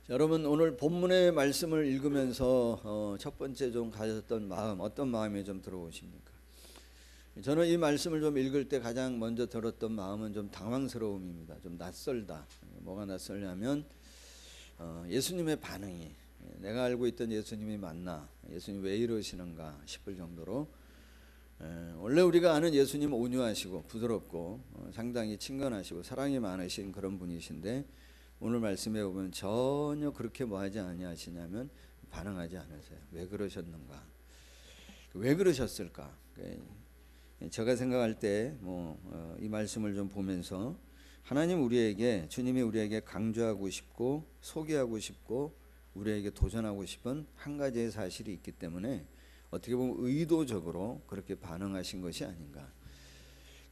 여러분, 오늘 본문의 말씀을 읽으면서 첫 번째 좀 가졌던 마음, 어떤 마음이 좀 들어오십니까? 저는 이 말씀을 좀 읽을 때 가장 먼저 들었던 마음은 좀 당황스러움입니다. 좀 낯설다. 뭐가 낯설냐면 예수님의 반응이, 내가 알고 있던 예수님이 맞나, 예수님 왜 이러시는가 싶을 정도로, 원래 우리가 아는 예수님은 온유하시고 부드럽고 상당히 친근하시고 사랑이 많으신 그런 분이신데, 오늘 말씀에 보면 전혀 그렇게 뭐하지 아니하시냐면 반응하지 않으세요. 왜 그러셨는가? 왜 그러셨을까? 제가 생각할 때 이 말씀을 좀 보면서 하나님 우리에게, 주님이 우리에게 강조하고 싶고 소개하고 싶고 우리에게 도전하고 싶은 한 가지의 사실이 있기 때문에 어떻게 보면 의도적으로 그렇게 반응하신 것이 아닌가.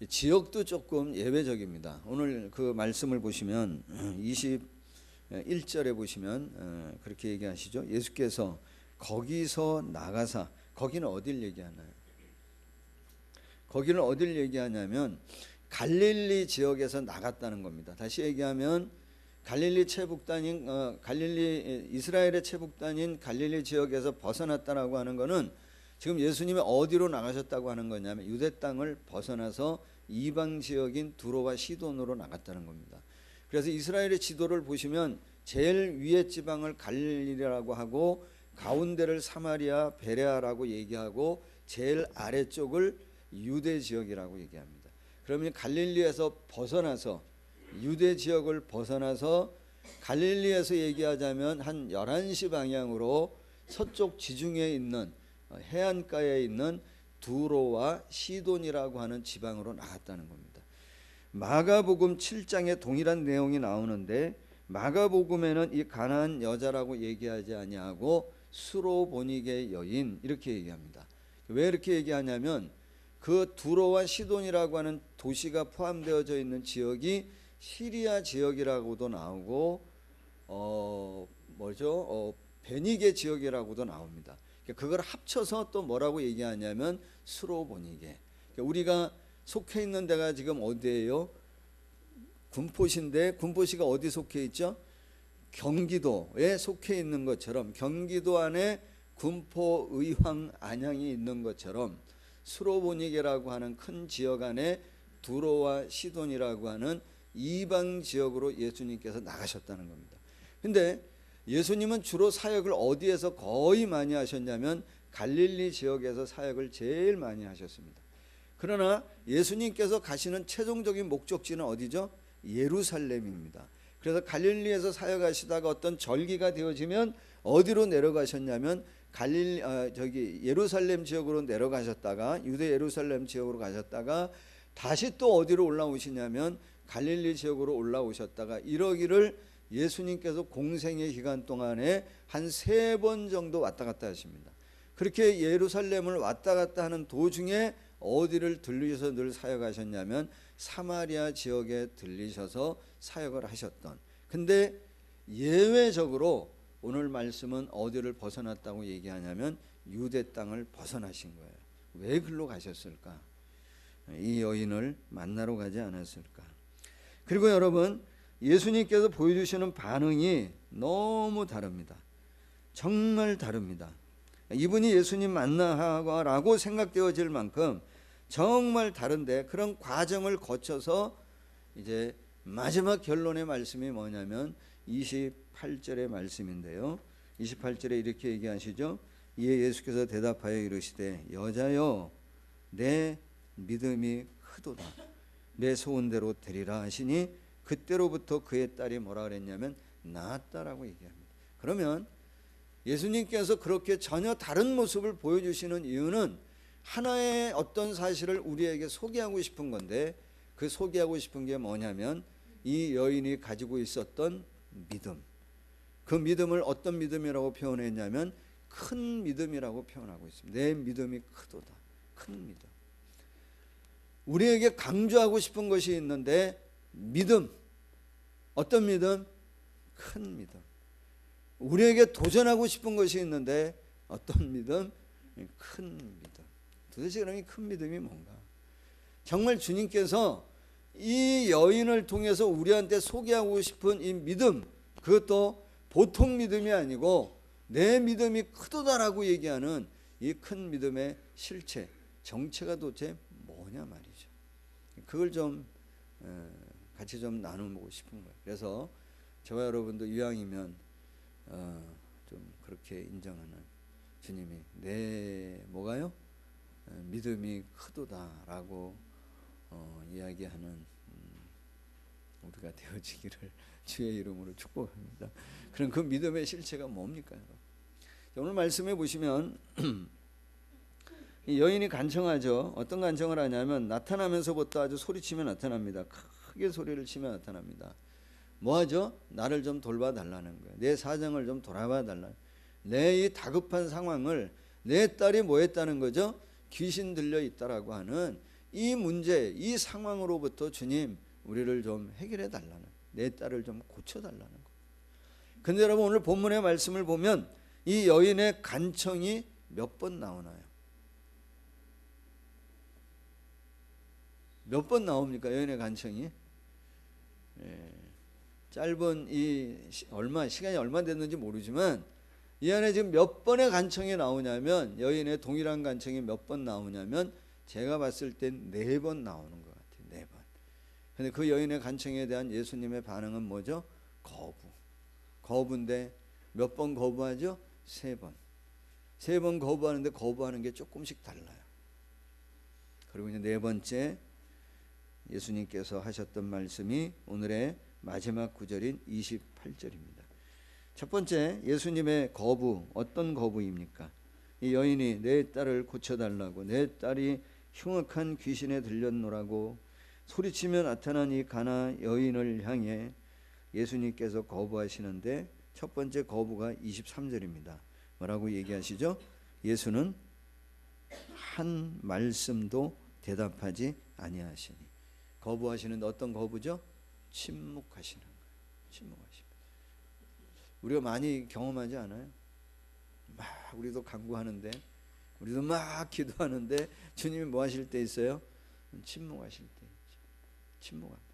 지역도 조금 예외적입니다. 오늘 그 말씀을 보시면 21절에 보시면 그렇게 얘기하시죠. 예수께서 거기서 나가사, 거기는 어딜 얘기하나요? 거기는 어딜 얘기하냐면 갈릴리 지역에서 나갔다는 겁니다. 다시 얘기하면 갈릴리 최북단인 이스라엘의 최북단인 갈릴리 지역에서 벗어났다라고 하는 것은 지금 예수님이 어디로 나가셨다고 하는 거냐면 유대 땅을 벗어나서 이방 지역인 두로와 시돈으로 나갔다는 겁니다. 그래서 이스라엘의 지도를 보시면 제일 위에 지방을 갈릴리라고 하고 가운데를 사마리아 베레아라고 얘기하고 제일 아래쪽을 유대 지역이라고 얘기합니다. 그러면 갈릴리에서 벗어나서 유대 지역을 벗어나서 갈릴리에서 얘기하자면 한 11시 방향으로 서쪽 지중해에 있는 해안가에 있는 두로와 시돈이라고 하는 지방으로 나갔다는 겁니다. 마가복음 7장에 동일한 내용이 나오는데 마가복음에는 이 가나안 여자라고 얘기하지 아니하고 수로보니게 여인 이렇게 얘기합니다. 왜 이렇게 얘기하냐면 그 두로와 시돈이라고 하는 도시가 포함되어져 있는 지역이 시리아 지역이라고도 나오고 베니게 지역이라고도 나옵니다. 그걸 합쳐서 또 뭐라고 얘기하냐면 수로보니게. 우리가 속해 있는 데가 지금 어디예요? 군포시인데 군포시가 어디 속해 있죠? 경기도에 속해 있는 것처럼, 경기도 안에 군포, 의왕, 안양이 있는 것처럼 수로보니게라고 하는 큰 지역 안에 두로와 시돈이라고 하는 이방 지역으로 예수님께서 나가셨다는 겁니다. 근데 예수님은 주로 사역을 어디에서 거의 많이 하셨냐면 갈릴리 지역에서 사역을 제일 많이 하셨습니다. 그러나 예수님께서 가시는 최종적인 목적지는 어디죠? 예루살렘입니다. 그래서 갈릴리에서 사역하시다가 어떤 절기가 되어지면 어디로 내려가셨냐면 예루살렘 지역으로 내려가셨다가 유대 예루살렘 지역으로 가셨다가 다시 또 어디로 올라오시냐면 갈릴리 지역으로 올라오셨다가 이러기를 예수님께서 공생의 기간 동안에 한 3번 정도 왔다 갔다 하십니다. 그렇게 예루살렘을 왔다 갔다 하는 도중에 어디를 들리셔서 늘 사역하셨냐면 사마리아 지역에 들리셔서 사역을 하셨던. 근데 예외적으로 오늘 말씀은 어디를 벗어났다고 얘기하냐면 유대 땅을 벗어나신 거예요. 왜 글로 가셨을까? 이 여인을 만나러 가지 않았을까? 그리고 여러분, 예수님께서 보여주시는 반응이 너무 다릅니다. 정말 다릅니다. 이분이 예수님 만나라고 생각되어질 만큼 정말 다른데, 그런 과정을 거쳐서 이제 마지막 결론의 말씀이 뭐냐면 28절의 말씀인데요. 28절에 이렇게 얘기하시죠. 이에 예수께서 대답하여 이르시되 여자여 내 믿음이 크도다. 내 소원대로 되리라 하시니 그때로부터 그의 딸이 뭐라 그랬냐면 나았다라고 얘기합니다. 그러면 예수님께서 그렇게 전혀 다른 모습을 보여주시는 이유는 하나의 어떤 사실을 우리에게 소개하고 싶은 건데, 그 소개하고 싶은 게 뭐냐면 이 여인이 가지고 있었던 믿음. 그 믿음을 어떤 믿음이라고 표현했냐면 큰 믿음이라고 표현하고 있습니다. 내 믿음이 크도다. 큰 믿음. 우리에게 강조하고 싶은 것이 있는데 믿음. 어떤 믿음? 큰 믿음. 우리에게 도전하고 싶은 것이 있는데 어떤 믿음? 큰 믿음. 도대체 그럼 이 큰 믿음이 뭔가? 정말 주님께서 이 여인을 통해서 우리한테 소개하고 싶은 이 믿음, 그것도 보통 믿음이 아니고 내 믿음이 크도다라고 얘기하는 이 큰 믿음의 실체, 정체가 도대체 뭐냐 말이죠. 그걸 좀 같이 좀 나누고 싶은 거예요. 그래서 저와 여러분도 이왕이면 좀 그렇게 인정하는, 주님이 내 뭐가요? 믿음이 크도다라고 이야기하는 우리가 되어지기를 주의 이름으로 축복합니다. 그럼 그 믿음의 실체가 뭡니까? 오늘 말씀해 보시면 이 여인이 간청하죠. 어떤 간청을 하냐면 나타나면서부터 아주 소리치며 나타납니다. 크게 소리를 치며 나타납니다. 뭐하죠? 나를 좀 돌봐 달라는 거예요. 내 사정을 좀 돌아봐 달라. 내 이 다급한 상황을, 내 딸이 뭐 했다는 거죠? 귀신 들려 있다라고 하는 이 문제, 이 상황으로부터 주님 우리를 좀 해결해 달라는, 내 딸을 좀 고쳐 달라는 거. 근데 여러분 오늘 본문의 말씀을 보면 이 여인의 간청이 몇 번 나오나요? 몇 번 나옵니까? 여인의 간청이? 짧은 이 시간이 얼마 됐는지 모르지만 이 안에 지금 몇 번의 간청이 나오냐면, 여인의 동일한 간청이 몇 번 나오냐면 제가 봤을 땐 4번 나오는 것 같아요. 4번. 근데 그 여인의 간청에 대한 예수님의 반응은 뭐죠? 거부인데 몇 번 거부하죠? 3번. 3번 거부하는데 거부하는 게 조금씩 달라요. 그리고 이제 4번째 예수님께서 하셨던 말씀이 오늘의 마지막 구절인 28절입니다. 첫 번째, 예수님의 거부, 어떤 거부입니까? 이 여인이 내 딸을 고쳐달라고, 내 딸이 흉악한 귀신에 들렸노라고 소리치며 나타난 이 가나 여인을 향해 예수님께서 거부하시는데, 첫 번째 거부가 23절입니다. 뭐라고 얘기하시죠? 예수는 한 말씀도 대답하지 아니하시니. 거부하시는데 어떤 거부죠? 침묵하시는 거예요. 침묵하십니다. 우리가 많이 경험하지 않아요? 막 우리도 간구하는데, 우리도 막 기도하는데 주님이 뭐 하실 때 있어요? 침묵하실 때 있죠. 침묵합니다.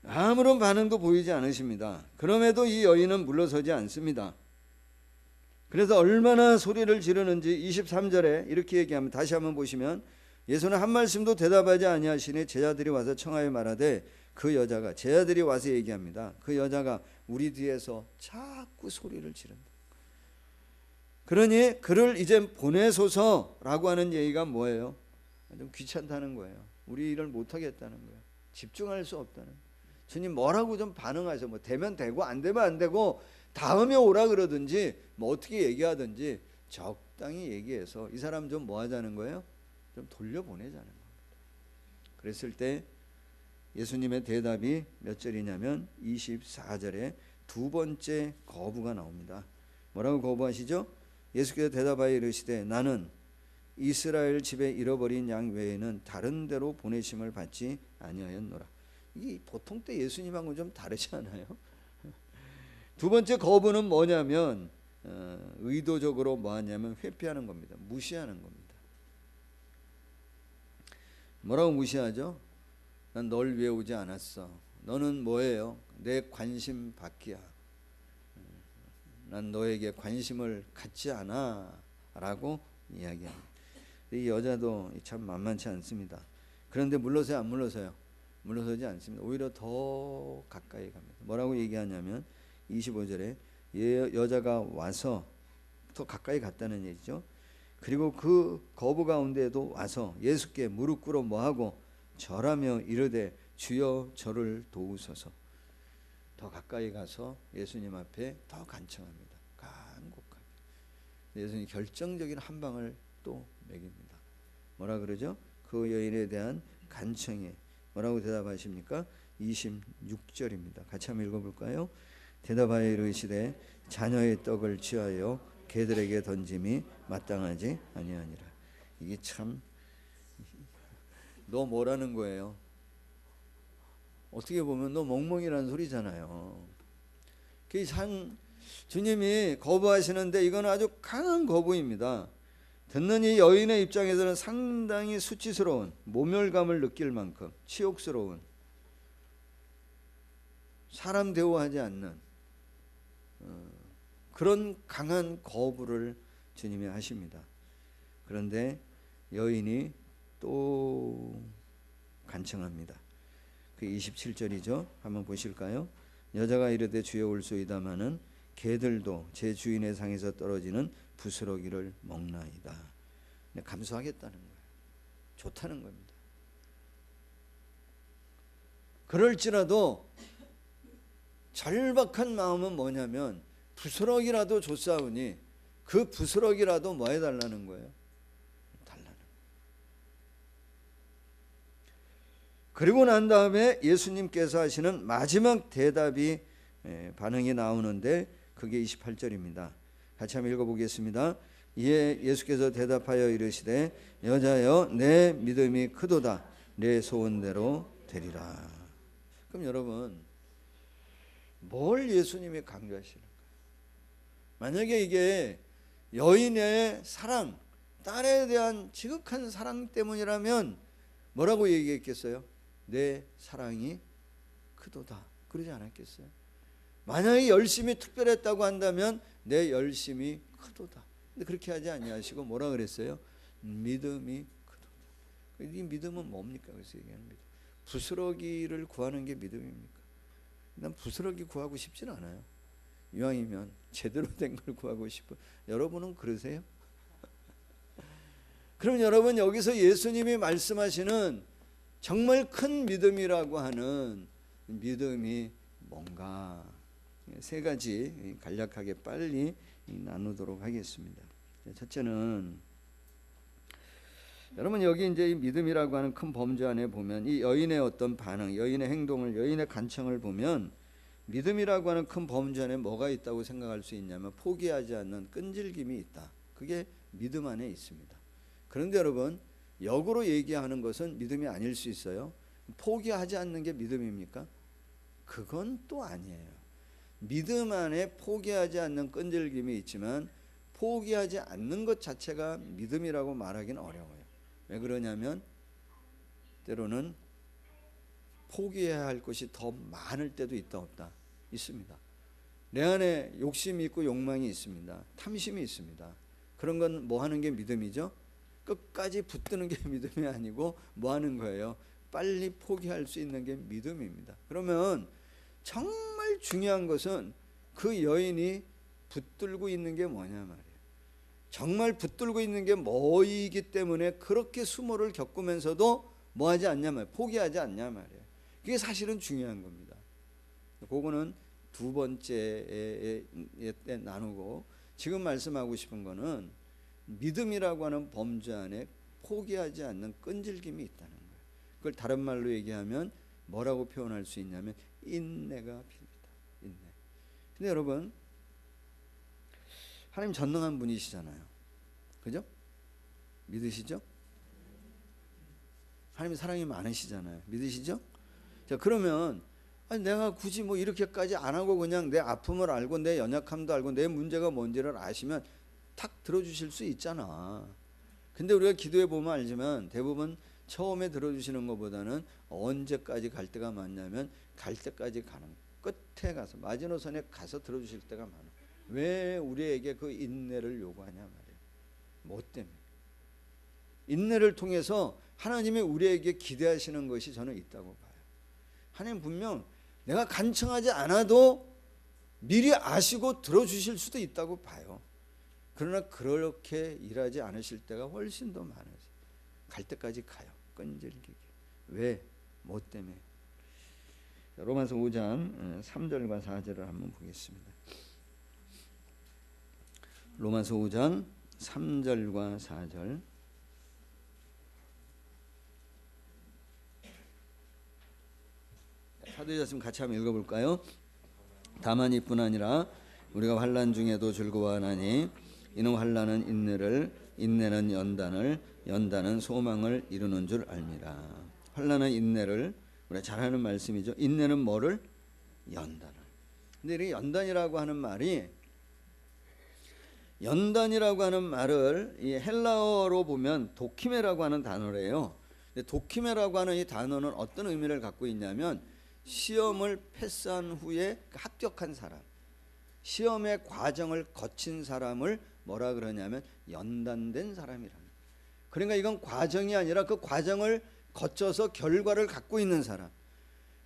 아무런 반응도 보이지 않으십니다. 그럼에도 이 여인은 물러서지 않습니다. 그래서 얼마나 소리를 지르는지 23절에 이렇게 얘기하면, 다시 한번 보시면, 예수는 한 말씀도 대답하지 아니하시니 제자들이 와서 청하여 말하되, 그 여자가, 제자들이 와서 얘기합니다. 그 여자가 우리 뒤에서 자꾸 소리를 지른다. 그러니 그를 이제 보내소서라고 하는 얘기가 뭐예요? 좀 귀찮다는 거예요. 우리 일을 못하겠다는 거예요. 집중할 수 없다는 거예요. 주님 뭐라고 좀 반응하셔. 뭐 되면 되고 안 되면 안 되고 다음에 오라 그러든지 뭐 어떻게 얘기하든지 적당히 얘기해서 이 사람 좀 뭐 하자는 거예요? 좀 돌려보내자는 겁니다. 그랬을 때 예수님의 대답이 몇 절이냐면 24절에 두 번째 거부가 나옵니다. 뭐라고 거부하시죠? 예수께서 대답하여 이르시되 나는 이스라엘 집에 잃어버린 양 외에는 다른 데로 보내심을 받지 아니하였노라. 이 보통 때 예수님하고는 좀 다르지 않아요? 두 번째 거부는 뭐냐면 의도적으로 뭐 하냐면 회피하는 겁니다. 무시하는 겁니다. 뭐라고 무시하죠? 난 널 위해 오지 않았어. 너는 뭐예요? 내 관심 밖이야. 난 너에게 관심을 갖지 않아 라고 이야기합니다. 이 여자도 참 만만치 않습니다. 그런데 물러서요, 안 물러서요? 물러서지 않습니다. 오히려 더 가까이 갑니다. 뭐라고 얘기하냐면 25절에 여자가 와서 더 가까이 갔다는 얘기죠. 그리고 그 거부 가운데에도 와서 예수께 무릎 꿇어 뭐하고 절하며 이르되 주여 저를 도우소서. 더 가까이 가서 예수님 앞에 더 간청합니다. 간곡하게. 예수님 결정적인 한 방을 또 먹입니다. 뭐라 그러죠? 그 여인에 대한 간청에 뭐라고 대답하십니까? 26절입니다. 같이 한번 읽어볼까요? 대답하여 이르시되 자녀의 떡을 취하여 개들에게 던짐이 마땅하지 아니하니라. 이게 참, 너 뭐라는 거예요? 어떻게 보면 너 멍멍이라는 소리잖아요. 주님이 거부하시는데 이건 아주 강한 거부입니다. 듣는 이 여인의 입장에서는 상당히 수치스러운, 모멸감을 느낄 만큼 치욕스러운, 사람 대우하지 않는 그런 강한 거부를 주님이 하십니다. 그런데 여인이 또 간청합니다. 그 27절이죠. 한번 보실까요? 여자가 이르되 주여 올소이다마는 개들도 제 주인의 상에서 떨어지는 부스러기를 먹나이다. 감수하겠다는 거예요. 좋다는 겁니다. 그럴지라도 절박한 마음은 뭐냐면 부스러기라도 줬사오니 그 부스러기라도 뭐 해달라는 거예요? 달라는. 그리고 난 다음에 예수님께서 하시는 마지막 대답이 반응이 나오는데 그게 28절입니다. 같이 한번 읽어보겠습니다. 이에 예수께서 대답하여 이르시되 여자여 내 믿음이 크도다 내 소원대로 되리라. 그럼 여러분 뭘 예수님이 강조하시는 거예요? 만약에 이게 여인의 사랑, 딸에 대한 지극한 사랑 때문이라면 뭐라고 얘기했겠어요? 내 사랑이 크도다 그러지 않았겠어요? 만약에 열심히 특별했다고 한다면 내 열심이 크도다. 근데 그렇게 하지 아니하시고 뭐라 그랬어요? 믿음이 크도다. 이 믿음은 뭡니까? 그래서 얘기하는 믿음. 부스러기를 구하는 게 믿음입니까? 난 부스러기 구하고 싶진 않아요. 이왕이면 제대로 된 걸 구하고 싶어. 여러분은 그러세요? 그럼 여러분 여기서 예수님이 말씀하시는 정말 큰 믿음이라고 하는 믿음이 뭔가 세 가지 간략하게 빨리 나누도록 하겠습니다. 첫째는 여러분 여기 이제 이 믿음이라고 하는 큰 범주 안에 보면 이 여인의 어떤 반응, 여인의 행동을, 여인의 간청을 보면 믿음이라고 하는 큰 범주 안에 뭐가 있다고 생각할 수 있냐면 포기하지 않는 끈질김이 있다. 그게 믿음 안에 있습니다. 그런데 여러분 역으로 얘기하는 것은 믿음이 아닐 수 있어요. 포기하지 않는 게 믿음입니까? 그건 또 아니에요. 믿음 안에 포기하지 않는 끈질김이 있지만 포기하지 않는 것 자체가 믿음이라고 말하기는 어려워요. 왜 그러냐면 때로는 포기해야 할 것이 더 많을 때도 있다 없다 있습니다. 내 안에 욕심이 있고 욕망이 있습니다. 탐심이 있습니다. 그런 건 뭐 하는 게 믿음이죠? 끝까지 붙드는 게 믿음이 아니고 뭐 하는 거예요? 빨리 포기할 수 있는 게 믿음입니다. 그러면 정말 중요한 것은 그 여인이 붙들고 있는 게 뭐냐 말이에요. 정말 붙들고 있는 게 뭐이기 때문에 그렇게 수모를 겪으면서도 뭐 하지 않냐 말이에요. 포기하지 않냐 말이에요. 그게 사실은 중요한 겁니다. 그거는 두 번째에 나누고 지금 말씀하고 싶은 거는 믿음이라고 하는 범주 안에 포기하지 않는 끈질김이 있다는 거예요. 그걸 다른 말로 얘기하면 뭐라고 표현할 수 있냐면 인내가 필요합니다. 인내. 근데 여러분 하나님 전능한 분이시잖아요. 그죠? 믿으시죠? 하나님 사랑이 많으시잖아요. 믿으시죠? 자, 그러면 아니, 내가 굳이 뭐 이렇게까지 안 하고 그냥 내 아픔을 알고 내 연약함도 알고 내 문제가 뭔지를 아시면 탁 들어주실 수 있잖아. 근데 우리가 기도해 보면 알지만 대부분 처음에 들어주시는 것보다는 언제까지 갈 때가 많냐면 갈 때까지 가는 끝에 가서 마지노선에 가서 들어주실 때가 많아. 왜 우리에게 그 인내를 요구하냐 말이에요. 뭐 때문에? 인내를 통해서 하나님이 우리에게 기대하시는 것이 저는 있다고 봐요. 하나님 분명 내가 간청하지 않아도 미리 아시고 들어주실 수도 있다고 봐요. 그러나 그렇게 일하지 않으실 때가 훨씬 더 많아요. 갈 때까지 가요. 끈질기게. 왜? 뭐 때문에? 로마서 5장 3절과 4절을 한번 보겠습니다. 로마서 5장 3절과 4절. 사도행전 같이 한번 읽어볼까요? 다만 이뿐 아니라 우리가 환난 중에도 즐거워하나니 이는 환난은 인내를, 인내는 연단을, 연단은 소망을 이루는 줄 알미라. 환난은 인내를, 우리가 잘 하는 말씀이죠. 인내는 뭐를? 연단을. 근데 이 연단이라고 하는 말이, 연단이라고 하는 말을 이 헬라어로 보면 도키메라고 하는 단어래요. 근데 도키메라고 하는 이 단어는 어떤 의미를 갖고 있냐면 시험을 패스한 후에 합격한 사람, 시험의 과정을 거친 사람을 뭐라 그러냐면 연단된 사람이라는. 그러니까 이건 과정이 아니라 그 과정을 거쳐서 결과를 갖고 있는 사람.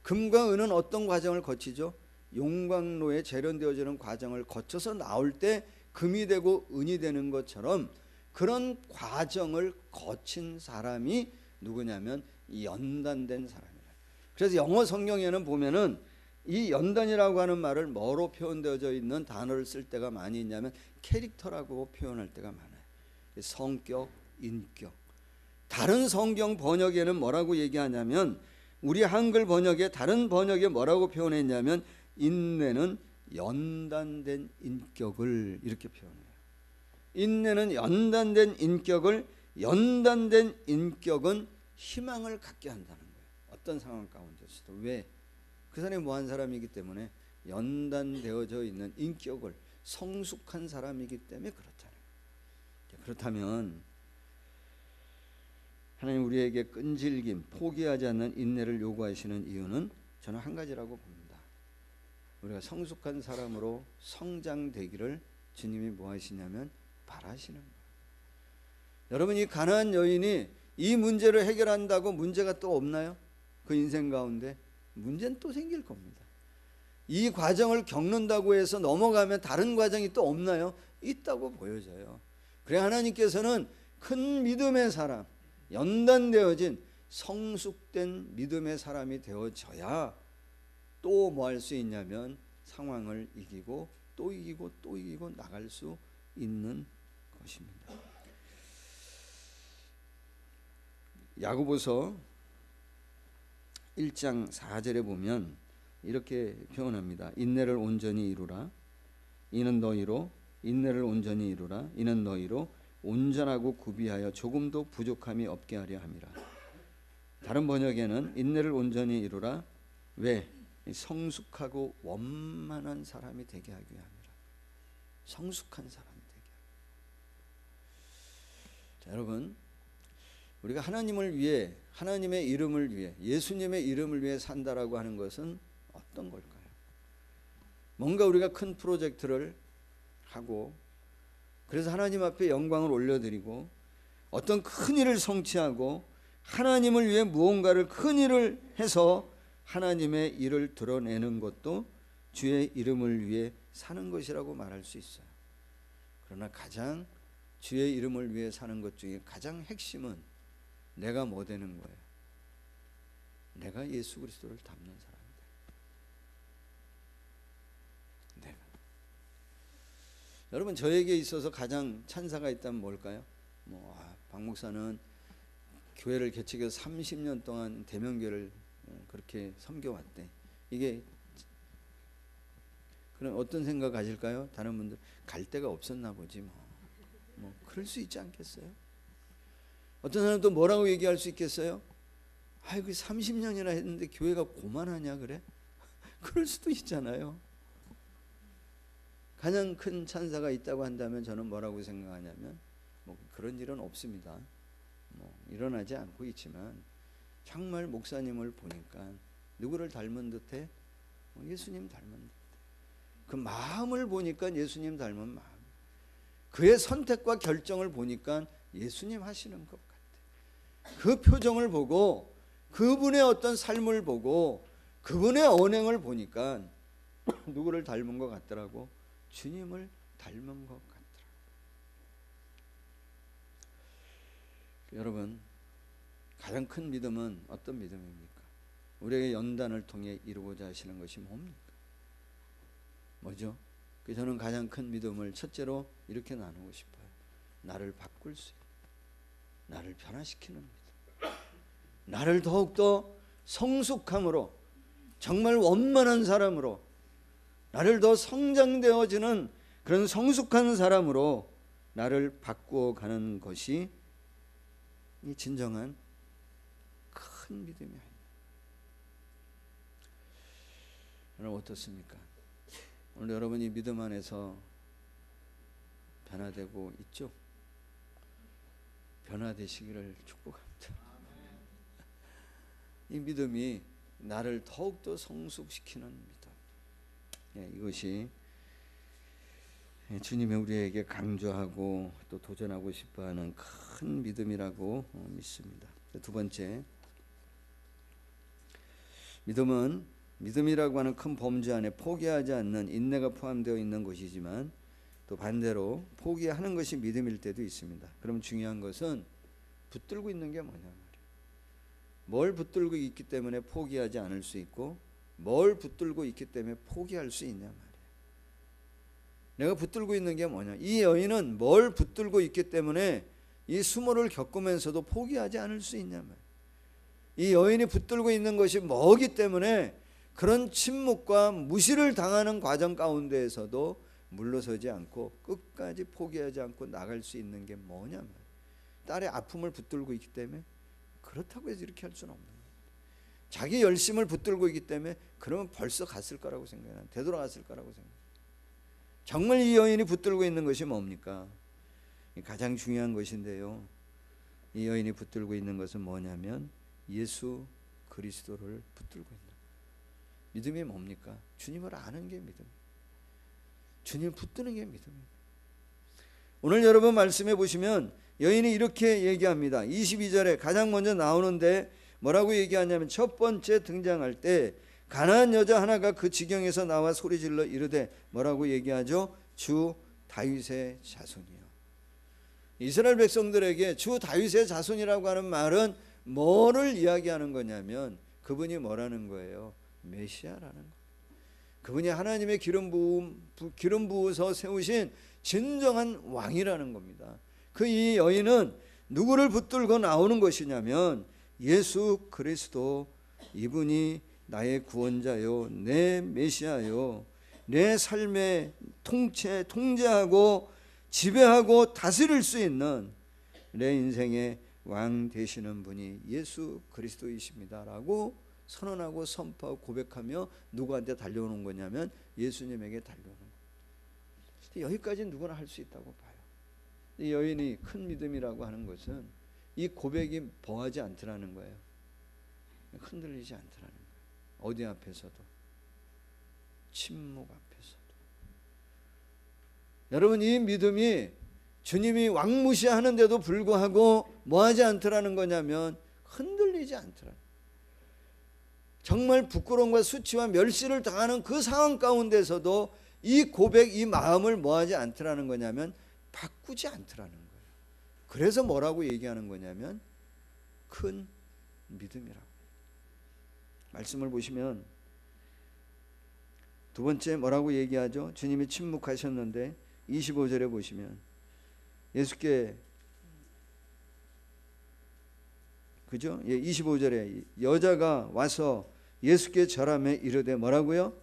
금과 은은 어떤 과정을 거치죠? 용광로에 재련되어지는 과정을 거쳐서 나올 때 금이 되고 은이 되는 것처럼 그런 과정을 거친 사람이 누구냐면 연단된 사람이라. 그래서 영어 성경에는 보면은 이 연단이라고 하는 말을 뭐로 표현되어져 있는 단어를 쓸 때가 많이 있냐면 캐릭터라고 표현할 때가 많아요. 성격, 인격. 다른 성경 번역에는 뭐라고 얘기하냐면 우리 한글 번역에 다른 번역에 뭐라고 표현했냐면 인내는 연단된 인격을 이렇게 표현해요. 인내는 연단된 인격을, 연단된 인격은 희망을 갖게 한다는 거예요. 어떤 상황 가운데서도. 왜? 그 사람이 뭐한 사람이기 때문에, 연단되어져 있는 인격을 성숙한 사람이기 때문에 그렇다는 거예요. 그렇다면 하나님 우리에게 끈질김, 포기하지 않는 인내를 요구하시는 이유는 저는 한 가지라고 봅니다. 우리가 성숙한 사람으로 성장되기를 주님이 뭐 하시냐면 바라시는 거예요. 여러분, 이 가나안 여인이 이 문제를 해결한다고 문제가 또 없나요? 그 인생 가운데 문제는 또 생길 겁니다. 이 과정을 겪는다고 해서 넘어가면 다른 과정이 또 없나요? 있다고 보여져요. 그래 하나님께서는 큰 믿음의 사람, 연단되어진 성숙된 믿음의 사람이 되어져야 또 뭐 할 수 있냐면 상황을 이기고 또 이기고 또 이기고 나갈 수 있는 것입니다. 야고보서 1장 4절에 보면 이렇게 표현합니다. 인내를 온전히 이루라. 이는 너희로 인내를 온전히 이루라. 이는 너희로 온전하고 구비하여 조금도 부족함이 없게 하려 함이라. 다른 번역에는 인내를 온전히 이루라. 왜? 성숙하고 원만한 사람이 되게 하기 위함이라. 성숙한 사람이 되게. 자, 여러분, 우리가 하나님을 위해, 하나님의 이름을 위해, 예수님의 이름을 위해 산다라고 하는 것은 어떤 걸까요? 뭔가 우리가 큰 프로젝트를 하고, 그래서 하나님 앞에 영광을 올려드리고 어떤 큰 일을 성취하고 하나님을 위해 무언가를 큰 일을 해서 하나님의 일을 드러내는 것도 주의 이름을 위해 사는 것이라고 말할 수 있어요. 그러나 가장 주의 이름을 위해 사는 것 중에 가장 핵심은 내가 뭐 되는 거예요? 내가 예수 그리스도를 닮는 사람이다. 내가. 여러분, 저에게 있어서 가장 찬사가 있다면 뭘까요? 박 목사는 교회를 개척해서 30년 동안 대명교를 그렇게 섬겨왔대. 이게 그럼 어떤 생각 가질까요? 다른 분들 갈 데가 없었나 보지 뭐 그럴 수 있지 않겠어요? 어떤 사람은 또 뭐라고 얘기할 수 있겠어요? 아이고 30년이나 했는데 교회가 고만하냐 그래? 그럴 수도 있잖아요. 가장 큰 찬사가 있다고 한다면 저는 뭐라고 생각하냐면 그런 일은 없습니다. 일어나지 않고 있지만 정말 목사님을 보니까 누구를 닮은 듯해? 예수님 닮은 듯해. 그 마음을 보니까 예수님 닮은 마음. 그의 선택과 결정을 보니까 예수님 하시는 것 같아. 그 표정을 보고 그분의 어떤 삶을 보고 그분의 언행을 보니까 누구를 닮은 것 같더라고? 주님을 닮은 것 같더라고. 여러분, 가장 큰 믿음은 어떤 믿음입니까? 우리에게 연단을 통해 이루고자 하시는 것이 뭡니까? 뭐죠? 저는 가장 큰 믿음을 첫째로 이렇게 나누고 싶어요. 나를 바꿀 수 있는, 나를 변화시키는 믿음. 나를 더욱더 성숙함으로, 정말 원만한 사람으로, 나를 더 성장되어지는 그런 성숙한 사람으로 나를 바꾸어 가는 것이 이 진정한 큰 믿음이 아닙니다. 여러분 어떻습니까? 오늘 여러분이 믿음 안에서 변화되고 있죠? 변화되시기를 축복합니다. 이 믿음이 나를 더욱더 성숙시키는 믿음. 이것이 주님이 우리에게 강조하고 또 도전하고 싶어하는 큰 믿음이라고 믿습니다. 두 번째, 믿음이라고 하는 큰 범주 안에 포기하지 않는 인내가 포함되어 있는 것이지만 또 반대로 포기하는 것이 믿음일 때도 있습니다. 그럼 중요한 것은 붙들고 있는 게 뭐냐 말이에요. 뭘 붙들고 있기 때문에 포기하지 않을 수 있고 뭘 붙들고 있기 때문에 포기할 수 있냐 말이에요. 내가 붙들고 있는 게 뭐냐. 이 여인은 뭘 붙들고 있기 때문에 이 수모를 겪으면서도 포기하지 않을 수 있냐 말이에요. 이 여인이 붙들고 있는 것이 뭐기 때문에 그런 침묵과 무시를 당하는 과정 가운데에서도 물러서지 않고 끝까지 포기하지 않고 나갈 수 있는 게 뭐냐 말이에요. 딸의 아픔을 붙들고 있기 때문에 그렇다고 해서 이렇게 할 수는 없는 거예요. 자기 열심을 붙들고 있기 때문에 그러면 벌써 갔을 거라고 생각해요. 되돌아갔을 거라고 생각해요. 정말 이 여인이 붙들고 있는 것이 뭡니까? 가장 중요한 것인데요. 이 여인이 붙들고 있는 것은 뭐냐면 예수 그리스도를 붙들고 있는 거예요. 믿음이 뭡니까? 주님을 아는 게 믿음이에요. 주님을 붙드는 게 믿음이에요. 오늘 여러분 말씀해 보시면 여인이 이렇게 얘기합니다. 22절에 가장 먼저 나오는데 뭐라고 얘기하냐면 첫 번째 등장할 때 가나안 여자 하나가 그 지경에서 나와 소리질러 이르되 뭐라고 얘기하죠? 주 다윗의 자손이요. 이스라엘 백성들에게 주 다윗의 자손이라고 하는 말은 뭐를 이야기하는 거냐면 그분이 뭐라는 거예요? 메시아라는 거예요. 그분이 하나님의 기름 부으서 세우신 진정한 왕이라는 겁니다. 그 이 여인은 누구를 붙들고 나오는 것이냐면 예수 그리스도, 이분이 나의 구원자요, 내 메시아요, 내 삶의 통제하고 지배하고 다스릴 수 있는 내 인생의 왕 되시는 분이 예수 그리스도이십니다라고 선언하고 선포하고 고백하며 누구한테 달려오는 거냐면 예수님에게 달려오는 거예요. 여기까지 누구나 할 수 있다고 봐요. 이 여인이 큰 믿음이라고 하는 것은 이 고백이 버하지 않더라는 거예요. 흔들리지 않더라는 거예요. 어디 앞에서도, 침묵 앞에서도. 여러분, 이 믿음이 주님이 왕무시하는데도 불구하고 뭐하지 않더라는 거냐면 흔들리지 않더라는 거예요. 정말 부끄러움과 수치와 멸시를 당하는 그 상황 가운데서도 이 고백, 이 마음을 뭐하지 않더라는 거냐면 바꾸지 않더라는 거예요. 그래서 뭐라고 얘기하는 거냐면 큰 믿음이라고. 말씀을 보시면 두 번째 뭐라고 얘기하죠? 주님이 침묵하셨는데 25절에 보시면 예수께 그죠? 25절에 여자가 와서 예수께 절하며 이르되 뭐라고요?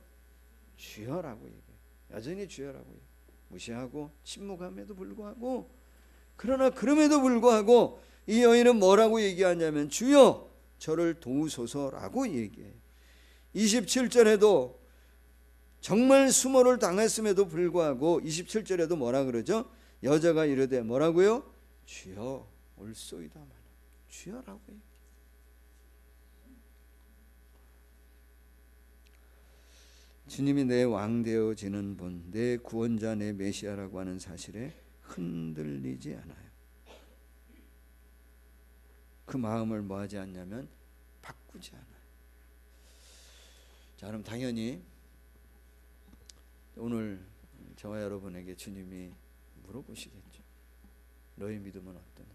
주여라고 얘기해요. 여전히 주여라고 얘기해요. 무시하고 침묵함에도 불구하고, 그러나 그럼에도 불구하고 이 여인은 뭐라고 얘기하냐면 주여 저를 도우소서라고 얘기해요. 27절에도 정말 수모를 당했음에도 불구하고 27절에도 뭐라 그러죠? 여자가 이르되 뭐라고요? 주여 올소이다마는 주여라고 얘기해요. 주님이 내 왕 되어지는 분, 내 구원자, 내 메시아라고 하는 사실에 흔들리지 않아요. 그 마음을 뭐하지 않냐면 바꾸지 않아요. 자, 그럼 당연히 오늘 저와 여러분에게 주님이 물어보시겠죠. 너의 믿음은 어떠냐?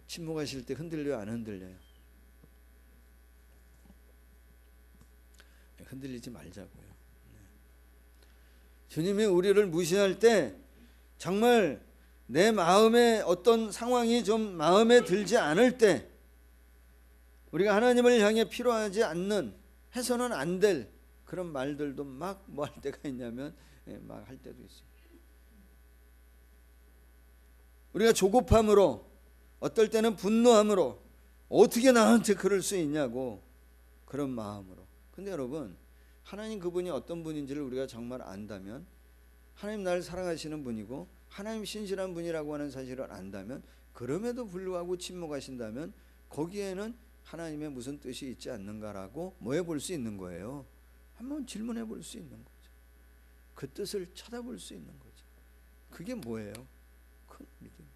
침묵하실 때 흔들려요, 안 흔들려요? 흔들리지 말자고요. 주님이 우리를 무시할 때 정말 내 마음에 어떤 상황이 좀 마음에 들지 않을 때 우리가 하나님을 향해 필요하지 않는, 해서는 안 될 그런 말들도 막 뭐 할 때가 있냐면 막 할 때도 있어요. 우리가 조급함으로, 어떨 때는 분노함으로 어떻게 나한테 그럴 수 있냐고, 그런 마음으로. 근데 여러분, 하나님 그분이 어떤 분인지를 우리가 정말 안다면, 하나님 나를 사랑하시는 분이고 하나님 신실한 분이라고 하는 사실을 안다면, 그럼에도 불구하고 침묵하신다면 거기에는 하나님의 무슨 뜻이 있지 않는가라고 뭐 해볼 수 있는 거예요? 한번 질문해 볼 수 있는 거죠. 그 뜻을 쳐다볼 수 있는 거죠. 그게 뭐예요? 큰 믿음이죠.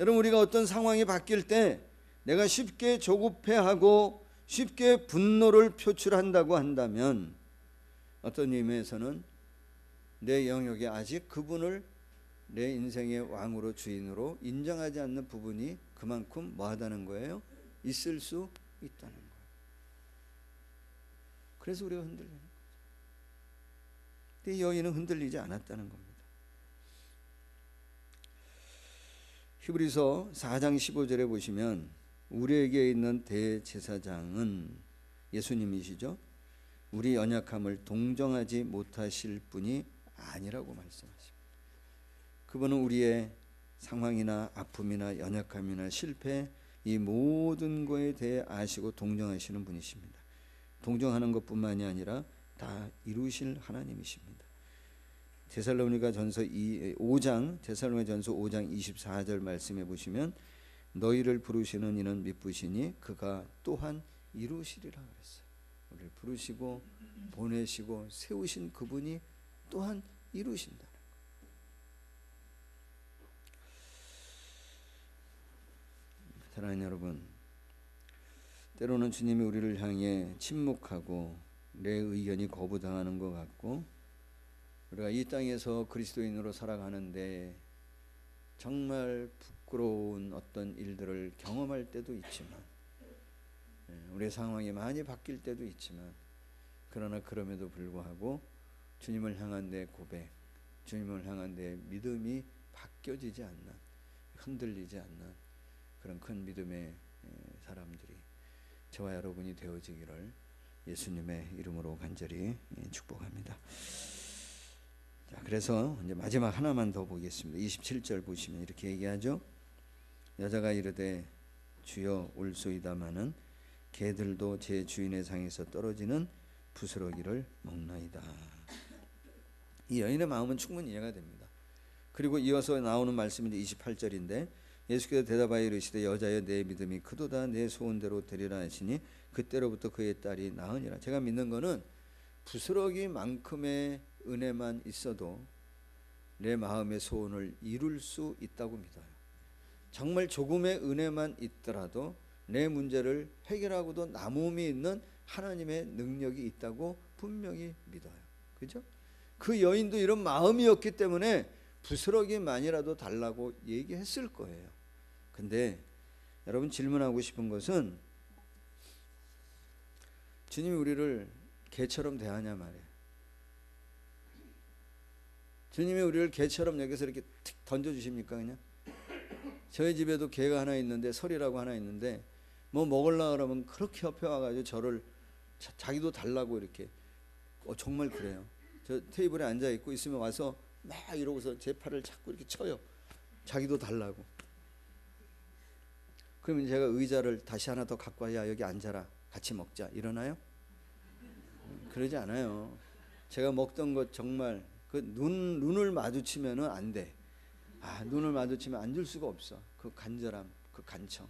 여러분, 우리가 어떤 상황이 바뀔 때 내가 쉽게 조급해하고 쉽게 분노를 표출한다고 한다면 어떤 의미에서는 내 영역에 아직 그분을 내 인생의 왕으로 주인으로 인정하지 않는 부분이 그만큼 뭐하다는 거예요? 있을 수 있다는 거예요. 그래서 우리가 흔들리는 거죠. 근데 여인은 흔들리지 않았다는 겁니다. 히브리서 4장 15절에 보시면 우리에게 있는 대제사장은 예수님이시죠. 우리 연약함을 동정하지 못하실 분이 아니라고 말씀하십니다. 그분은 우리의 상황이나 아픔이나 연약함이나 실패, 이 모든 것에 대해 아시고 동정하시는 분이십니다. 동정하는 것뿐만이 아니라 다 이루실 하나님이십니다. 데살로니가전서 5장 24절 말씀해 보시면 너희를 부르시는 이는 미쁘시니 그가 또한 이루시리라 그랬어요. 우리를 부르시고 보내시고 세우신 그분이 또한 이루신다는 거예요. 사랑하는 여러분, 때로는 주님이 우리를 향해 침묵하고 내 의견이 거부당하는 것 같고 우리가 이 땅에서 그리스도인으로 살아가는데 정말 부끄러운 어떤 일들을 경험할 때도 있지만 우리의 상황이 많이 바뀔 때도 있지만 그러나 그럼에도 불구하고 주님을 향한 내 고백, 주님을 향한 내 믿음이 바뀌어지지 않는, 흔들리지 않는 그런 큰 믿음의 사람들이 저와 여러분이 되어지기를 예수님의 이름으로 간절히 축복합니다. 자, 그래서 이제 마지막 하나만 더 보겠습니다. 27절 보시면 이렇게 얘기하죠. 여자가 이르되 주여 올소이다마는 개들도 제 주인의 상에서 떨어지는 부스러기를 먹나이다. 이 여인의 마음은 충분히 이해가 됩니다. 그리고 이어서 나오는 말씀이 28절인데 예수께서 대답하여 이르시되 여자여 내 믿음이 크도다 내 소원대로 되리라 하시니 그때로부터 그의 딸이 나으니라. 제가 믿는 거는 부스러기만큼의 은혜만 있어도 내 마음의 소원을 이룰 수 있다고 믿어요. 정말 조금의 은혜만 있더라도 내 문제를 해결하고도 남음이 있는 하나님의 능력이 있다고 분명히 믿어요. 그죠? 그 여인도 이런 마음이었기 때문에 부스러기만이라도 달라고 얘기했을 거예요. 근데 여러분, 질문하고 싶은 것은 주님이 우리를 개처럼 대하냐 말이에요. 주님이 우리를 개처럼 여기서 이렇게 틱 던져주십니까? 그냥 저희 집에도 개가 하나 있는데, 설이라고 하나 있는데 뭐 먹으려고 그러면 그렇게 옆에 와가지고 저를 자기도 달라고 이렇게 정말 그래요. 저 테이블에 앉아 있고 있으면 와서 막 이러고서 제 팔을 자꾸 이렇게 쳐요. 자기도 달라고. 그러면 제가 의자를 다시 하나 더 갖고 와야 여기 앉아라 같이 먹자 이러나요? 그러지 않아요. 제가 먹던 것 정말 그 눈을 마주치면은 안 돼. 눈을 마주치면 앉을 수가 없어. 그 간절함, 그 간청.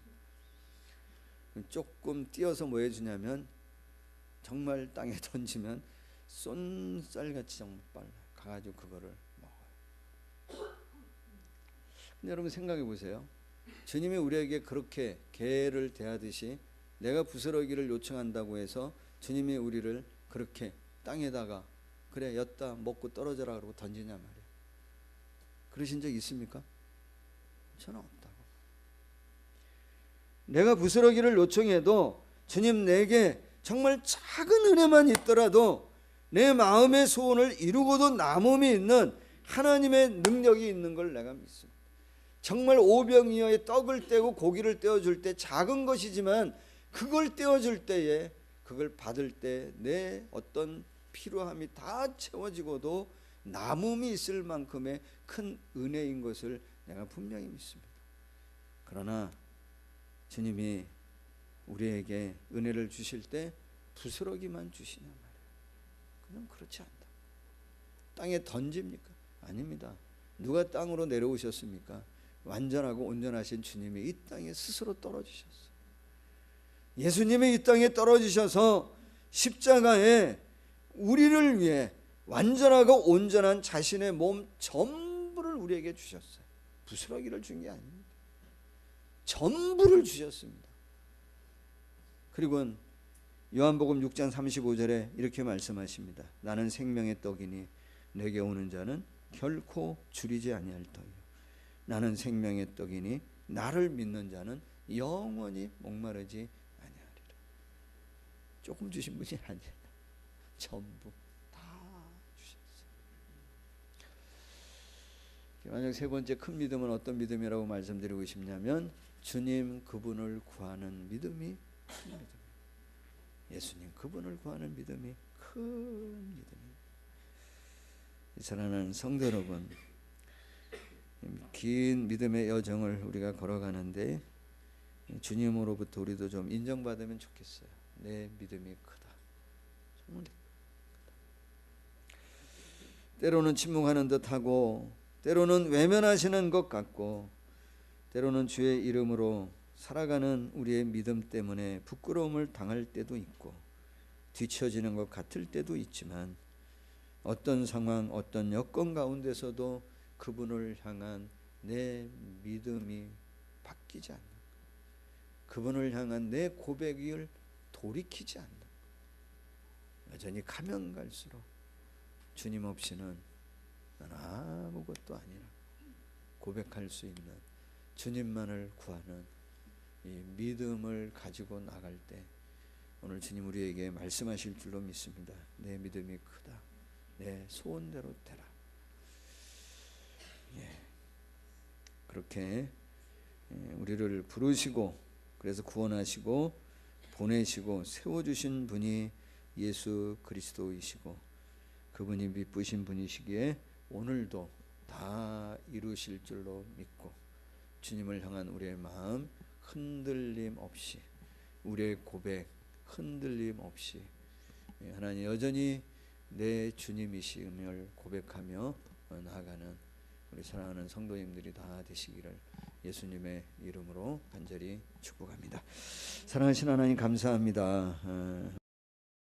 조금 띄어서 뭐 해주냐면 정말 땅에 던지면 쏜쌀같이 정말 빨라 가가지고 그거를 먹어요. 근데 여러분 생각해 보세요. 주님이 우리에게 그렇게 개를 대하듯이 내가 부스러기를 요청한다고 해서 주님이 우리를 그렇게 땅에다가 그래 엿다 먹고 떨어져라 그러고 던지냐 말이야. 그러신 적 있습니까? 저는 없다고. 내가 부스러기를 요청해도 주님 내게 정말 작은 은혜만 있더라도 내 마음의 소원을 이루고도 남음이 있는 하나님의 능력이 있는 걸 내가 믿습니다. 정말 오병이어의 떡을 떼고 고기를 떼어줄 때 작은 것이지만 그걸 떼어줄 때에 그걸 받을 때 내 어떤 필요함이 다 채워지고도 남음이 있을 만큼의 큰 은혜인 것을 내가 분명히 믿습니다. 그러나 주님이 우리에게 은혜를 주실 때 부스러기만 주시냐 말이에요. 그건 그렇지 않다. 땅에 던집니까? 아닙니다. 누가 땅으로 내려오셨습니까? 완전하고 온전하신 주님이 이 땅에 스스로 떨어지셨어요. 예수님이 이 땅에 떨어지셔서 십자가에 우리를 위해 완전하고 온전한 자신의 몸 전부를 우리에게 주셨어요. 부스러기를 준 게 아닙니다. 전부를 주셨습니다. 그리고 요한복음 6장 35절에 이렇게 말씀하십니다. 나는 생명의 떡이니 내게 오는 자는 결코 줄이지 아니할 터이요. 나는 생명의 떡이니 나를 믿는 자는 영원히 목마르지 아니하리라. 조금 주신 분이 아니에요. 전부 다 주셨어요. 만약 세 번째 큰 믿음은 어떤 믿음이라고 말씀드리고 싶냐면 주님 그분을 구하는 믿음이 큰 믿음이에요. 예수님 그분을 구하는 믿음이 큰 믿음이에요. 사랑하는 성도 여러분, 긴 믿음의 여정을 우리가 걸어가는데 주님으로부터 우리도 좀 인정받으면 좋겠어요. 내 믿음이 크다. 정말 크다. 때로는 침묵하는 듯하고 때로는 외면하시는 것 같고 때로는 주의 이름으로 살아가는 우리의 믿음 때문에 부끄러움을 당할 때도 있고 뒤처지는 것 같을 때도 있지만 어떤 상황, 어떤 여건 가운데서도 그분을 향한 내 믿음이 바뀌지 않는, 그분을 향한 내 고백을 돌이키지 않는, 여전히 가면 갈수록 주님 없이는 난 아무것도 아니라 고백할 수 있는 주님만을 구하는 이 믿음을 가지고 나갈 때 오늘 주님 우리에게 말씀하실 줄로 믿습니다. 내 믿음이 크다. 내 소원대로 되라. 그렇게 우리를 부르시고 그래서 구원하시고 보내시고 세워주신 분이 예수 그리스도이시고 그분이 미쁘신 분이시기에 오늘도 다 이루실 줄로 믿고 주님을 향한 우리의 마음 흔들림 없이, 우리의 고백 흔들림 없이 하나님 여전히 내 주님이심을 고백하며 나아가는 우리 사랑하는 성도님들이 다 되시기를 예수님의 이름으로 간절히 축복합니다. 사랑하신 하나님 감사합니다.